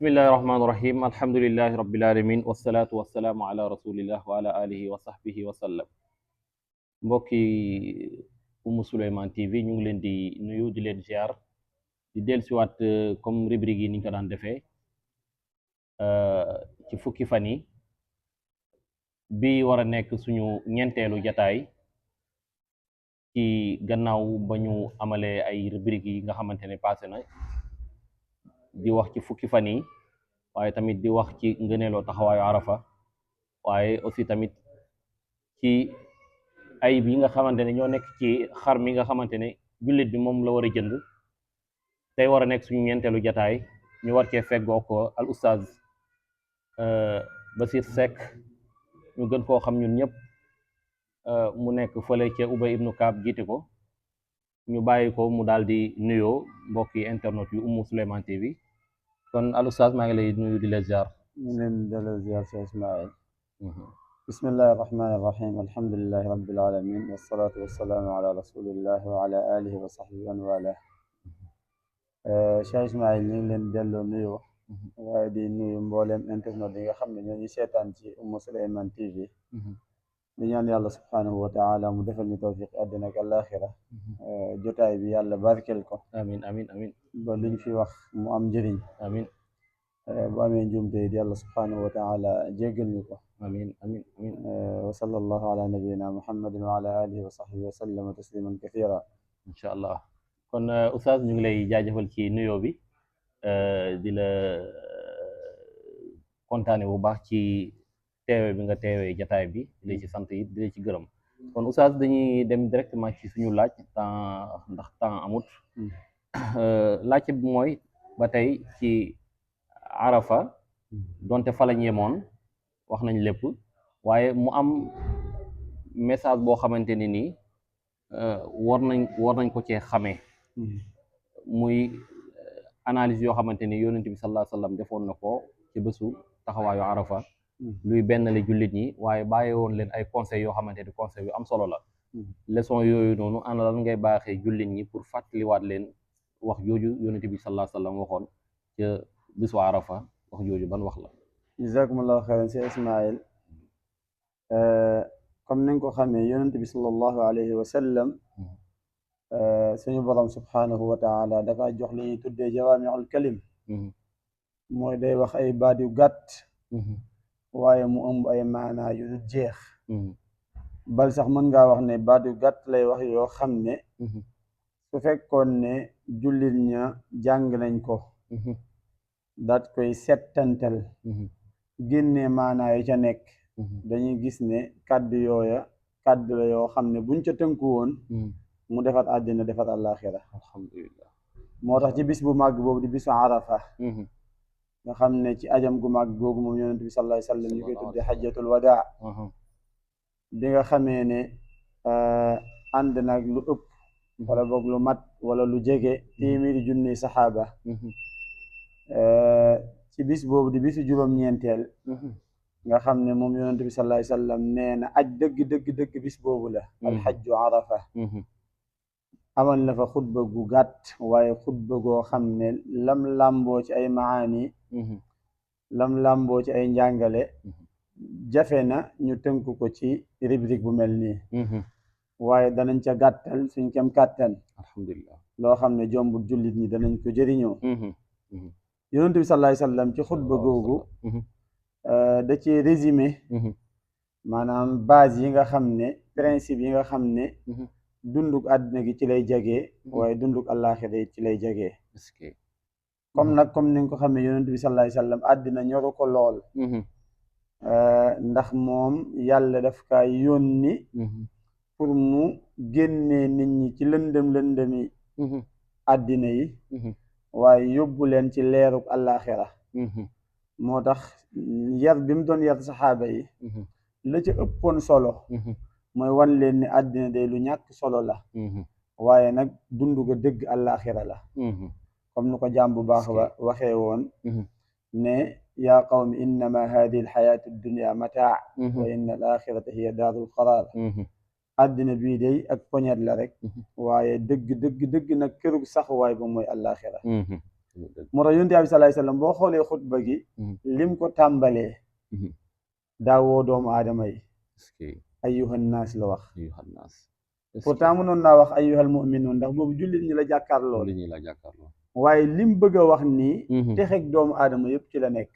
bismillahi rahmaani rahim alhamdulillahi rabbil alamin wasalaatu wasalaamu ala rasulillah wa ala alihi wa sahbihi wa sallam. mbokki Oumou Souleymane TV ñu ngi leen di nuyu di leen ziar di dellusiwaat comme rubrique yi ni ñu ko daan defee ci fukki fan yi bi war a nekk suñu ñeenteelu jataay ci gannaaw ba ñu amalee ay rubrique yi nga xamante ne passé na di wax ci fukki fan yi waaye tamit di wax ci ngëneeloo taxawaayu arafa waaye aussi tamit ci ayib yi nga xamante ne ñoo nekk ci xar mi nga xamante ne jullit bi moom la war a jënd tey war a nekk suñu ñeenteelu jataay ñu war cee feggoo ko al oustaz Basir Seck ñu gën koo xam ñun ñëpp mu nekk fële ca Ubay ibnu Kaab jiite ko ñu bàyyi ko mu daal di nuyoo mbokki internet yu Oumou Souleymane TV kon al oustaz maa ngi lay nuyu di la ziar. ñu leen delloo ziar si Ismail. bismillahi irrahmani irrahim alhamdulilahi rabbil alamin wasalaatu wasalaamu ala rasulillah wa ala alihi wa sahbihi wa man wala. Cheikh Ismail ñu ngi leen delloo nuyoo waaye di nuyu mbooleem internet yi nga xam ne ñoo ñu seetaan ci Oumou Souleymane TV. di ñaan yàlla subhanahu wa taala mu defal ñu tawfiq àddina ak àllaaxira. jotaay bi yàlla barkel ko. amin amin amin ba luñ fi wax mu am njëriñ. amin bu amee njuumte it yàlla subhanahu wa taala jéggal ñu ko. amin amin amin wa sallallahu ala nabiyina muhammadin wa ala alihi wa sahbihi wa sallama tasliman kathira. incha allah kon oustaz ñu ngi lay jaajëfal ci nuyoo bi di la kontaane bu baax ci teewe bi nga teewee jataay bi di la ci sant yi di la ci gërëm kon oustaz dañuy dem directement ci suñu laaj ndax temps amut laaj bi mooy ba tey ci arafa donte fa lañ yemoon wax nañ lépp waaye mu am message boo xamante ne nii war nañ ko cee xamee muy analyse yoo xamante ni yonent bi sallallahu alayhi wa sallam defoon na ko ci bésu taxawaayu arafa luy benn la jullit ñi waaye bàyyi woon leen ay conseils yoo xamante ni conseils yu am solo la leçon yooyu noonu ana lan ngay baaxee jullit ñi pour fàttaliwaat leen wax jooju yonent bi sallallahu alayhi wa sallam waxoon ca bésu arafa wax jooju ban wax la. jazakumullahu xayran si Ismail. comme ni nga ko xamee yonent bi sallallahu alayhi wa sallam suñu borom subhanahu wa taala dafa jox li ñuy tuddee jawaamiul kalim. mooy day wax ay baat yu gàtt waaye mu ëmb ay maanaa yu dul jeex. bal sax mën ngaa wax ne baat yu gàtt lay wax yoo xam ne su fekkoon ne jullit ña jàng nañ ko daat koy settantal génnee maanaa yi ca nekk dañuy gis ne kàddu yooya kàddu la yoo xam ne buñ ca tënku woon mu defat àddina defat àllaaxira. alhamdulillah moo tax ci bis bu màgg boobu di bisu arafa nga xam ne ci ajam gu màgg googu moom yonent bi sallallahu alayhi wa sallam ñu koy tuddee xajjatul wadaa bi nga xamee ne ànd nag lu ëpp wala boog lu mat wala lu jege téeméeri junni saxaaba ci bis boobu di bisu juróom-ñeenteel nga xam ne moom yonent bi sallallahu alayhi wa sallam nee na aj dëgg bis boobu la alxajju arafa amal na fa xutba gu gàtt waaye xutba goo xam ne lam làmboo ci ay maani lam làmboo ci ay njàngale jafe na ñu tënk ko ci rubrique bu mel nii waaye danañ ca gàttal suñ kem kàttan alhamdulillah loo xam ne jombul jullit ñi danañ ko jëriñoo. yonent bi sallallahu alayhi wa sallam ci xutba googu da ci résumé maanaam base yi nga xam ne principe yi nga xam ne dunduk àddina gi ci lay jagee waaye dunduk àllaaxira yi ci lay jagee comme ni nga ko xamee yonent bi sallallahu alayhi wa sallam àddina ñoru ko lool ndax moom yàlla daf kaa yónni pour mu génnee nit ñi ci lëndëmi àddina yi waaye yóbbu leen ci leeruk àllaaxira moo tax yar bi mu doon yar saxaaba yi la ca ëppoon solo mooy wan leen ni àddina de lu ñàkk solo la waaye nag dund ko dëgg àllaaxira la comme nu ko jaam bu baax ba waxee woon ne yaa qawmi innama hadihi alxayaatu dunya mataa wa inna al axirata hiya daarul qaraar àddina bii day ak poñet la rek waaye dëgg nag kërug saxuwaay ba mooy àllaaxira moo tax yonent bi sallallahu alayhi wasallam boo xoolee xutba gi lim ko tàmbalee daawoo doomu aadama yi ayyuhan naas la wax pourtant mënoon naa wax ayyuhal mu'minuun ndax boobu jullit ñi la jàkkaarloo waaye lim bëgg a wax nii texeg doomu aadama yëpp ci la nekk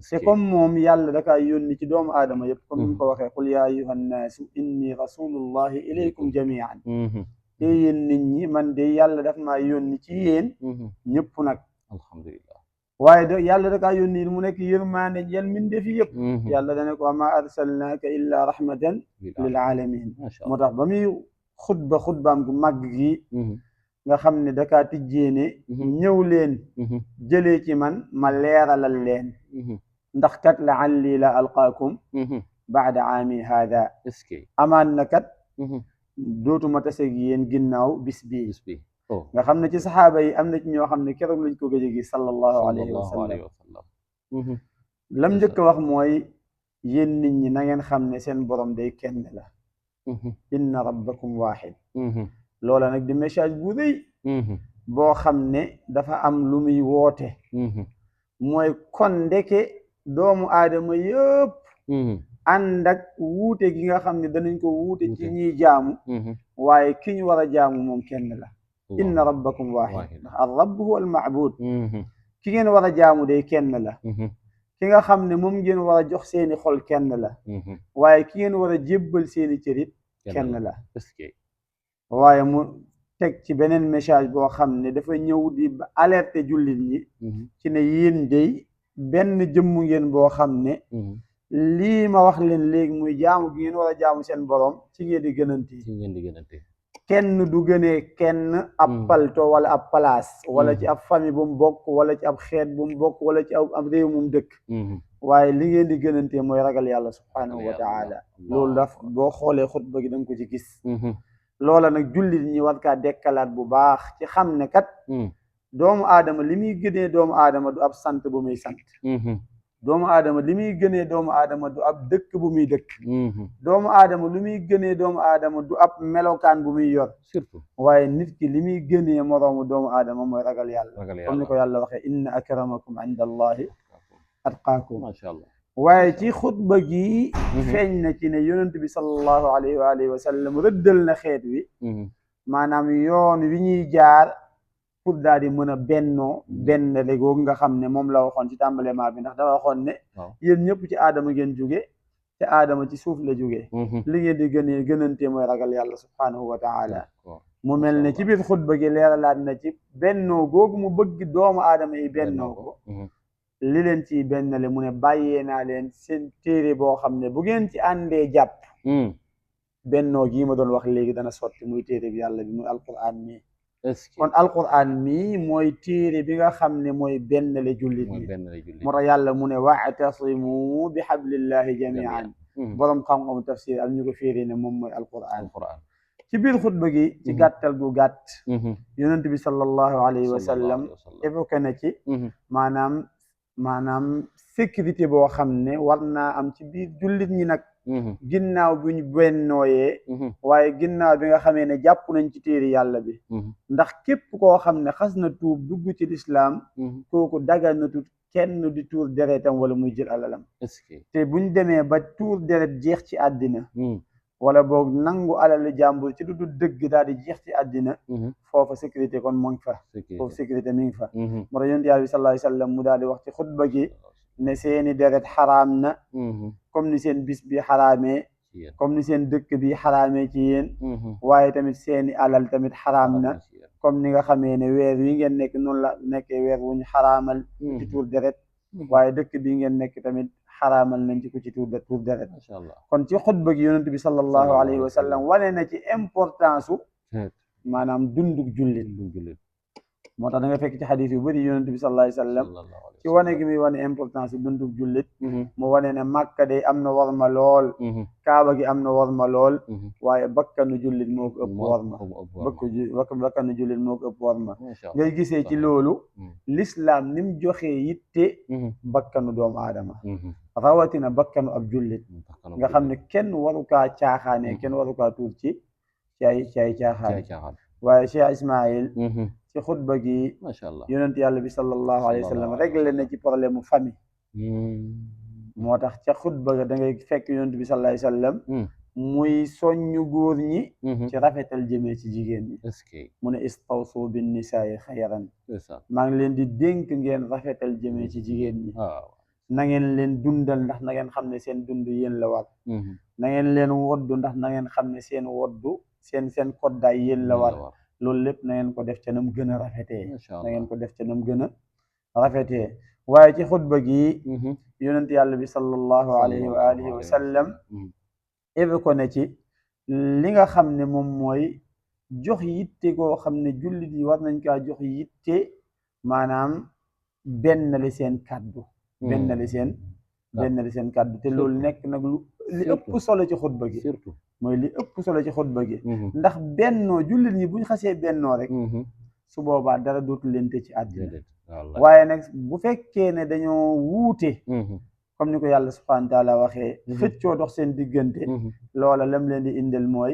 te comme moom yàlla dakaa yónni ci doomu aadama yëpp comme ni mu ko waxee qul yaa ayyuhan naasu inni rasulullahi ilaykum jamian te yéen nit ñi man de yàlla daf maa yónni ci yéen ñëpp nag alhamdulillah waaye da yàlla dakaa yónni mu nekk yërmaande yal min defi yëpp yàlla dane ko ama arsalnaaka illa rahmatan lil alamin moo tax ba muy xutbaam gu màgg gi nga xam ne dakaa tijjeene ñëw leen jëlee ci man ma leeralal leen ndax kat la alli la alqaakum baada aami haada amaan na kat dootuma taseeg yéen ginnaaw bis bii nga xam ne ci saxaaba yi am na ci ñoo xam ne keroog lañ ko gëj a gis sallallahu alayhi wa sallam lam njëkk a wax mooy yéen nit ñi na ngeen xam ne seen borom day kenn la inna rabbakum waaxid loola nag di message bu rëy boo xam ne dafa am lu muy woote mooy kon ndeke doomu aadama yëpp ànd ak wuute gi nga xam ne danañ ko wuute ci ñiy jaamu waaye ki ñu war a jaamu moom kenn la inna rabbakum waaxid ndax ar rabb huwa al maabud ki ngeen war a jaamu day kenn la ki nga xam ne moom ngeen war a jox seeni xol kenn la waaye ki ngeen war a jébbal seeni cërit kenn la waaye mu teg ci beneen message boo xam ne dafa ñëw di alerter jullit ñi ci ne yéen day benn jëmmu ngeen boo xam ne lii ma wax leen léegi muy jaamu gi ngeen war a jaamu seen borom ci ngeen di gënante kenn du gënee kenn ab palto wala ab place wala ci ab famille bu mu bokk wala ci ab xeet bu mu bokk wala ci ab réew mu dëkk waaye li ngeen di gënante mooy ragal yàlla subhanahu wa taala loolu daf boo xoolee xutba gi da nga ko ci gis loola nag jullit ñi war kaa dekkalaat bu baax ci xam ne kat doomu aadama li muy gënee doomu aadama du ab sant bu muy sant doomu aadama li muy gënee doomu aadama du ab dëkk bu muy dëkk doomu aadama li muy gënee doomu aadama du ab melokaan bu muy yor surtout waaye nit ki li muy gënee moroomu doomu aadama mooy ragal yàlla comme ni ko yàlla waxee inna akramakum inda allahi atqaakum macha allah waaye ci xutba gi feeñ na ci ne yonent bi sallallahu alayhi wa alihi wa sallam rëddal na xeet wi maanaam yoon wi ñuy jaar pour daal di mën a bennoo benn léegoogu nga xam ne moom la waxoon ci tàmbalema bi ndax dafa waxoon ne yéen ñëpp ci aadama ngeen jóge te aadama ci suuf la jóge li ngeen di gënante mooy ragal yàlla subhanahu wa taala mu mel ne ci biir xutba gi leeralaat na ci bennoo googu mu bëgg doomu aadama yi bennoo ko li leen ci bennale mu ne bàyyee naa leen seen téere boo xam ne bu ngeen ci àndee jàpp bennoo gii ma doon wax léegi dana sotti muy téere bi yàlla bi muy alquran mii kon alquran mii mooy téere bi nga xam ne mooy bennale jullit ñi moo tax yàlla mu ne wa'tasimu bi hablillahi jamian borom xam-xam tafsir am ñu ko féeri ne moom mooy alquran ci biir xutba gi ci gàttal gu gàtt yonent bi sallallahu alayhi wa sallam évoqué na ci maanaam sécurité boo xam ne war naa am ci biir jullit ñi nag ginnaaw bi ñu bennooyee waaye ginnaaw bi nga xamee ne jàpp nañ ci téeri yàlla bi ndax képp koo xam ne xas na tuub dugg ci lislaam kooku daganatu kenn di tuur deretam wala muy jël alalam te buñ demee ba tuur deret jeex ci àddina wala boog nangu alal jàmbur ci lu dul dëgg daal di jeex ci àddina foofa sécurité kon mu ngi fa foofu sécurité mi ngi fa moo tax yonent yàlla bi sallallahu alayhi wa sallam mu daal di wax ci xutba gi ne seeni deret xaraam na comme ni seen bis bi xaraamee comme ni seen dëkk bi xaraamee ci yéen waaye tamit seeni alal tamit xaraam na comme ni nga xamee ne weer wi ngeen nekk noonu la nekkee weer wu ñu xaraamal ci tuur deret waaye dëkk bi ngeen nekk tamit xaraamal nañ ci ku ci tuur deret kon ci xutba gi yonent bi sallallahu alayhi wa sallam wane na ci importance u maanaam dundug jullit moo tax da nga fekk ci xadis yu bëri yonent bi sallallahu alayhi wa sallam ci wane gi muy wane importance u dundug jullit mu wane ne Màkka day am na warma lool Kaaba gi am na warma lool waaye bakkanu jullit moo ko ëpp warma bakkanu jullit moo ko ëpp warma ngay gisee ci loolu l'islam ni mu joxee yitte bakkanu doomu aadama rawatina bakkanu ab jullit nga xam ne kenn waru kaa caaxaane kenn waru kaa tuur ci ay caaxaan waaye Cheikh Ismaïl ci xutba gi macha allah yonent yàlla bi sallallahu alayhi wa sallam réglé na ci problème mu famille moo tax ca xutba ga da ngay fekk yonent bi sallallahu alayhi wa sallam muy soññu góor ñi ci rafetal jëmee ci jigéen ñi mu ne istawsu bin nisaa'i xayran maa ngi leen di dénk ngeen rafetal jëmee ci jigéen ñi na ngeen leen dundal ndax na ngeen xam ne seen dund yéen la war na ngeen leen woddu ndax na ngeen xam ne seen woddu seen koddaay yéen la war loolu lépp na ngeen ko def ca nam gën a rafetee na ngeen ko def ca nam gën a rafetee waaye ci xutba gi yonent yàlla bi sallallahu alayhi wa alihi wa sallam éve ko ne ci li nga xam ne moom mooy jox yitte koo xam ne jullit yi war nañ kaa jox yitte maanaam benn li seen kàddu benn li seen kàddu te loolu nekk nag li ëpp solo ci xutba gi surtout mooy li ëpp solo ci xutba gi ndax bennoo jullit ñi buñ xasee bennoo rek su boobaa dara dootu leen te ci àddina waaye nag bu fekkee ne dañoo wuute comme ni ko yàlla subhaanahu wa taala waxee xëccoo dox seen diggante loola lam leen di indil mooy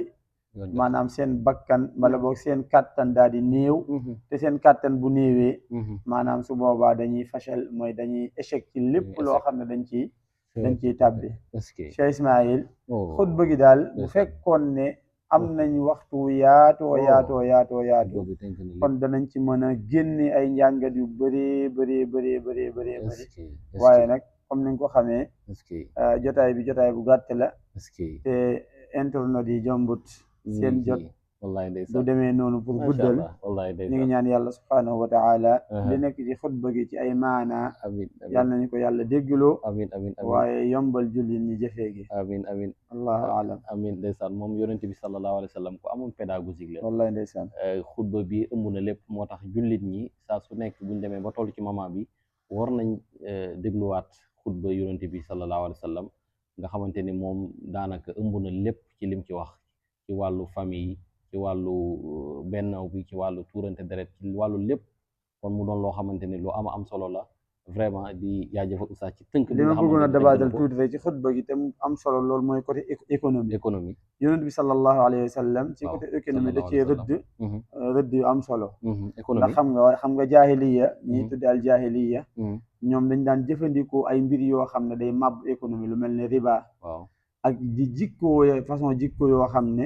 maanaam seen bakkan wala boog seen kàttan daal di néew te seen kàttan bu néewee maanaam su boobaa dañuy fachal mooy dañuy échec ci lépp loo xam ne dañ ciy tàbbi Cheikh Ismaïl xutba gi daal bu fekkoon ne am nañ waxtu yaatoo kon danañ ci mën a génne ay njàngat yu bëree waaye nag comme ni nga ko xamee jotaay bi jotaay bu gàtt la te internet yi jombut seen jot du demee noonu pour guddal ñu ngi ñaan yàlla subhaanahu wa taala li nekk ci xutba gi ci ay maana yàlla nañu ko yàlla déggloo waaye yombal jullit ñi jëfee gi amiin allahu alam amiin ndeysaan moom yonent bi sallallahu alayhi wa sallam ku amoon pédagogique la wallahi ndeysaan xutba bi ëmb na lépp moo tax jullit ñi saa su nekk buñ demee ba toll ci moment bi war nañ dégluwaat xutba yonent bi sallallahu alayhi wa sallam nga xamante ni moom daanaka ëmb na lépp ci lim ci wax ci wàllu famille ci wàllu bennaw bi ci wàllu tuurante deret ci wàllu lépp kon mu doon loo xamante ni lu am solo la vraiment di jaajëfal oustaz ci tënk li ma bëggoon a dabaatal tuuti rek ci xutba gi te mu am solo loolu mooy côté économie yonent bi sallallahu alayhi wa sallam ci côté économie da cee rëdd yu am solo ndax xam nga jaahiliya ñiy tudde al jaahiliya ñoom dañ daan jëfandikoo ay mbir yoo xam ne day màbb économie lu mel ne riba ak di façon jikko yoo xam ne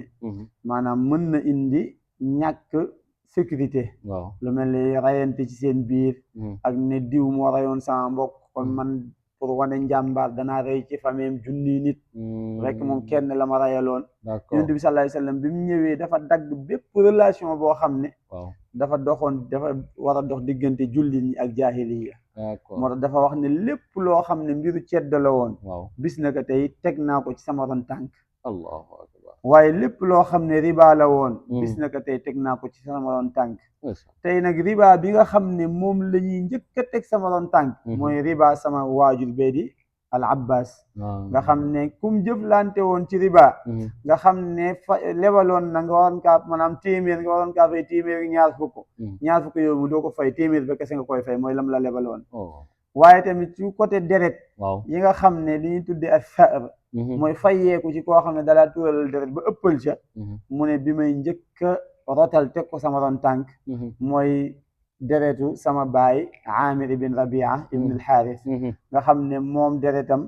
maanaam mën na indi ñàkk sécurité lu mel ni rayante ci seen biir ak ne diw moo rayoon sama mbokk kon man pour wane njàmbaar danaa rey ci famille junni nit rek moom kenn la ma rayaloon yonent bi sallallahu alayhi wa sallam bi mu ñëwee dafa dagg bépp relation boo xam ne dafa war a dox diggante jullit ñi ak jaahiliya moo tax dafa wax ne lépp loo xam ne mbiru ceddo la woon bis na ko tey teg naa ko ci sama ron tànk allahu akbar waaye lépp loo xam ne riba la woon bis na ko tey teg naa ko ci sama ron tànk tey nag riba bi nga xam ne moom la ñuy njëkk a teg sama ron tànk mooy riba sama waajur bee di al abbas nga xam ne kum jëflante woon ci riba nga xam ne lebaloon na nga waroon kaa maanaam téeméer nga waroon kaa fay téeméer ñaar fukk yow mu doo ko fay téeméer ba kese nga koy fay mooy lam la lebaloon waaye tamit ci côté deret yi nga xam ne li ñuy tuddee ak sa'r mooy fayeeku ci koo xam ne dalaa tuuralal deret ba ëppal ca mu ne bi may njëkk a rotal teg ko sama ron tànk mooy deretu sama baay Amir ibn Rabia ibn al-Haris nga xam ne moom deretam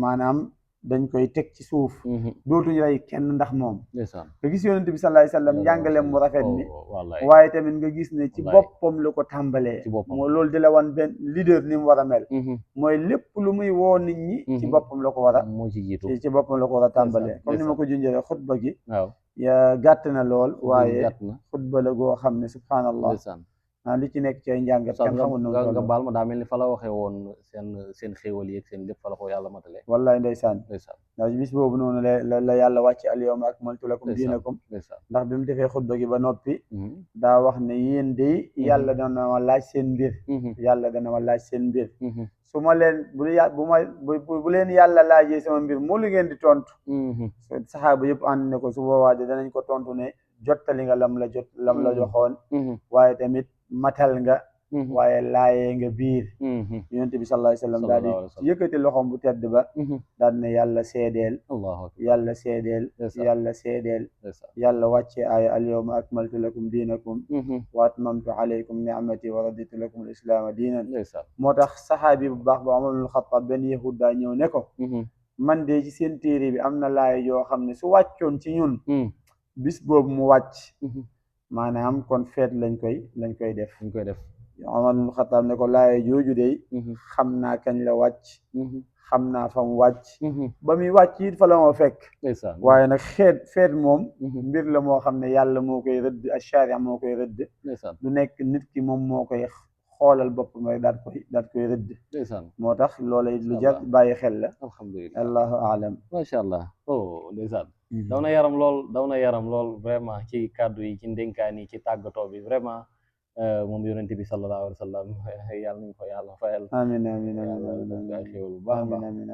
maanaam dañ koy teg ci suuf dootuñu rey kenn ndax moom nga gis yonent bi sallallahu alayhi wa sallam njàngaleem mu rafet ni waaye tamit nga gis ne ci boppam la ko tàmbalee moo loolu di la wan benn leader ni mu war a mel mooy lépp lu muy woo nit ñi ci boppam la ko war a ci boppam la ko war a tàmbalee comme ni ma ko junjee xutba gi gàtt na lool waaye xutba la goo xam ne subhaanallah li ci nekk ci ay njàngat kenn xamul noonu nga baal ma daa mel ni fa la waxee woon seen xéewal yi ak seen lépp fa la ko yàlla matale wallahi ndeysaan ndax bis boobu noonu la yàlla wàcc al yawma akmaltu lakum diinakum ndax bi mu defee xutba gi ba noppi daa wax ne yéen de yàlla dana ma laaj seen mbir su ma leen bu leen yàlla laajee sama mbir moo lu ngeen di tontu saxaaba yëpp ànd ne ko su boobaa de danañ ko tontu ne jottali nga lam la joxoon waaye tamit matal nga waaye laayee nga biir yonent bi sallallahu alayhi wa sallam daal di yëkkati loxoom bu tedd ba daal ne yàlla seedeel yàlla seedeel yàlla seedeel yàlla wàcce aaya al yawma akmaltu lakum diinakum wa atmamtu alaykum ni'mati wa raditu lakum al islaama diinan moo tax saxaabi bu baax ba Umar ibn Xattaab benn yahud daa ñëw ne ko man de ci seen téere bi am na laaya yoo xam ne su wàccoon ci ñun bis boobu mu wàcc maanaam kon feet lañ koy def Umar ibn Xattaab ne ko laaya jooju de xam naa kañ la wàcc xam naa fa mu wàcc ba muy wàcc it fa la moo fekk waaye nag feet moom mbir la moo xam ne yàlla moo koy rëdd ash-shaari' moo koy rëdd du nekk nit ki moom moo koy xoolal boppam rek daat koy rëdd moo tax loola lu jar bàyyi xel la alhamdulilah allahu aalam macha allah ndeysaan daw na yaram lool vraiment ci kàddu yi ci ndénkaan yi ci tàggatoo bi vraiment moom yonent bi sallallahu alayhi wa sallam yàlla nañu ko yàlla fayal amiin amiin amiin ay xéwal bu baax a baax